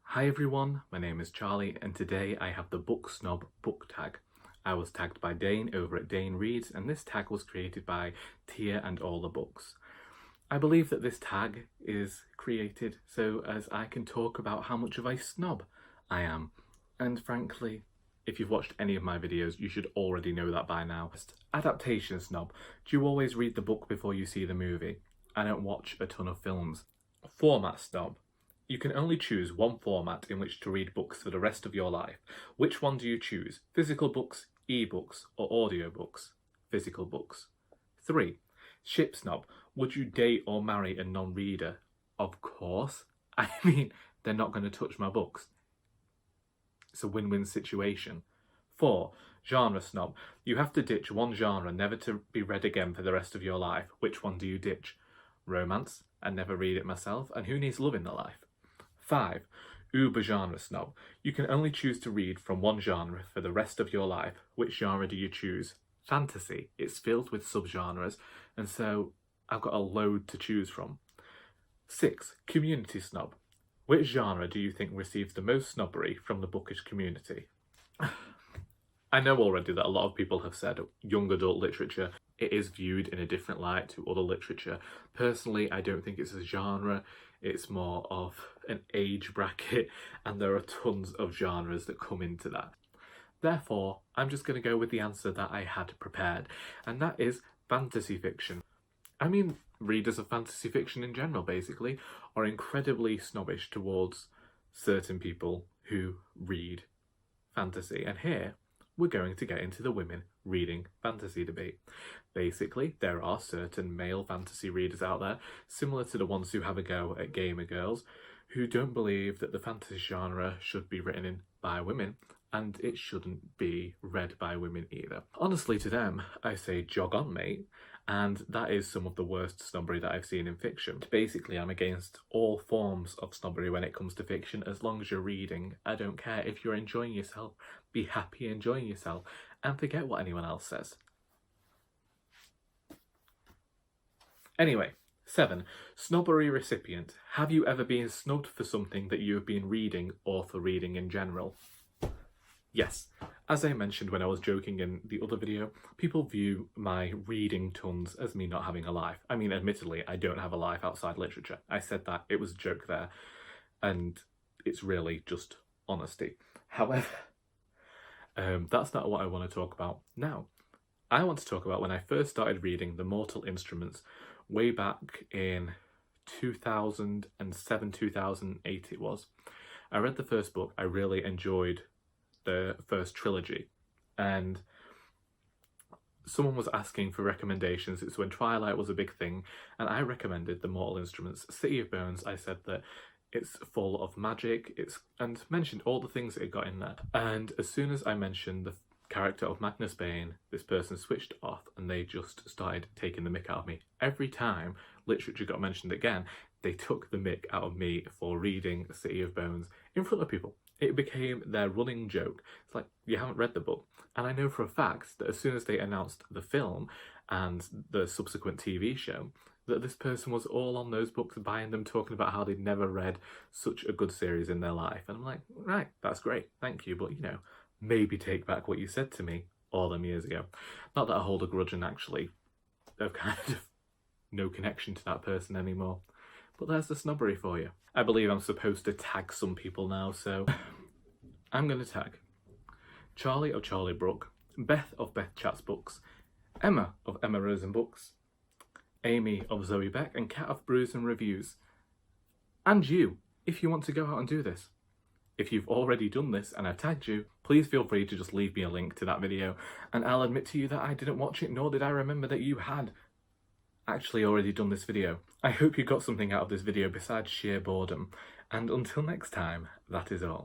Hi everyone, my name is Charlie and today I have the Book Snob book tag. I was tagged by Dane over at Dane Reads and this tag was created by Tia and All the Books. I believe that this tag is created so as I can talk about how much of a snob I am. And frankly, if you've watched any of my videos, you should already know that by now. Adaptation snob. Do you always read the book before you see the movie? I don't watch a ton of films. Format snob. You can only choose one format in which to read books for the rest of your life. Which one do you choose? Physical books, e-books, or audiobooks? Physical books. 3. Ship snob. Would you date or marry a non-reader? Of course. I mean, they're not going to touch my books. It's a win-win situation. 4. Genre snob. You have to ditch one genre never to be read again for the rest of your life. Which one do you ditch? Romance. I never read it myself, and who needs love in their life? 5. Uber genre snob. You can only choose to read from one genre for the rest of your life. Which genre do you choose? Fantasy. It's filled with subgenres, and so I've got a load to choose from. 6. Community snob. Which genre do you think receives the most snobbery from the bookish community? I know already that a lot of people have said young adult literature, it is viewed in a different light to other literature. Personally, I don't think it's a genre, it's more of an age bracket, and there are tons of genres that come into that. Therefore, I'm just going to go with the answer that I had prepared, and that is fantasy fiction. I mean, readers of fantasy fiction in general, basically, are incredibly snobbish towards certain people who read fantasy, and here we're going to get into the women reading fantasy debate. Basically, there are certain male fantasy readers out there, similar to the ones who have a go at gamer girls, who don't believe that the fantasy genre should be written in by women, and it shouldn't be read by women either. Honestly, to them, I say jog on, mate, and that is some of the worst snobbery that I've seen in fiction. Basically, I'm against all forms of snobbery when it comes to fiction, as long as you're reading. I don't care if you're enjoying yourself, be happy enjoying yourself, and forget what anyone else says. Anyway, 7. Snobbery recipient. Have you ever been snubbed for something that you have been reading or for reading in general? Yes, as I mentioned when I was joking in the other video, people view my reading tons as me not having a life. I mean, admittedly, I don't have a life outside literature. I said that, it was a joke there, and it's really just honesty. However, that's not what I want to talk about now. I want to talk about when I first started reading The Mortal Instruments way back in 2007, 2008 it was. I read the first book, I really enjoyed the first trilogy, and someone was asking for recommendations. It's when Twilight was a big thing, and I recommended The Mortal Instruments. City of Bones, I said that it's full of magic, and mentioned all the things that it got in there. And as soon as I mentioned the character of Magnus Bane, this person switched off and they just started taking the mick out of me. Every time literature got mentioned again, they took the mick out of me for reading City of Bones in front of people. It became their running joke. It's like, you haven't read the book. And I know for a fact that as soon as they announced the film and the subsequent TV show, that this person was all on those books, buying them, talking about how they'd never read such a good series in their life. And I'm like, right, that's great, thank you, but you know, maybe take back what you said to me all them years ago. Not that I hold a grudge and actually have kind of no connection to that person anymore. But there's the snobbery for you. I believe I'm supposed to tag some people now, so I'm going to tag Charlie of Charlie Brooke, Beth of Beth Chats Books, Emma of Emma Rosen Books, Amy of Zoe Beck, and Kat of Brews and Reviews. And you, if you want to go out and do this. If you've already done this and I've tagged you, please feel free to just leave me a link to that video, and I'll admit to you that I didn't watch it, nor did I remember that you had actually already done this video. I hope you got something out of this video besides sheer boredom, and until next time, that is all.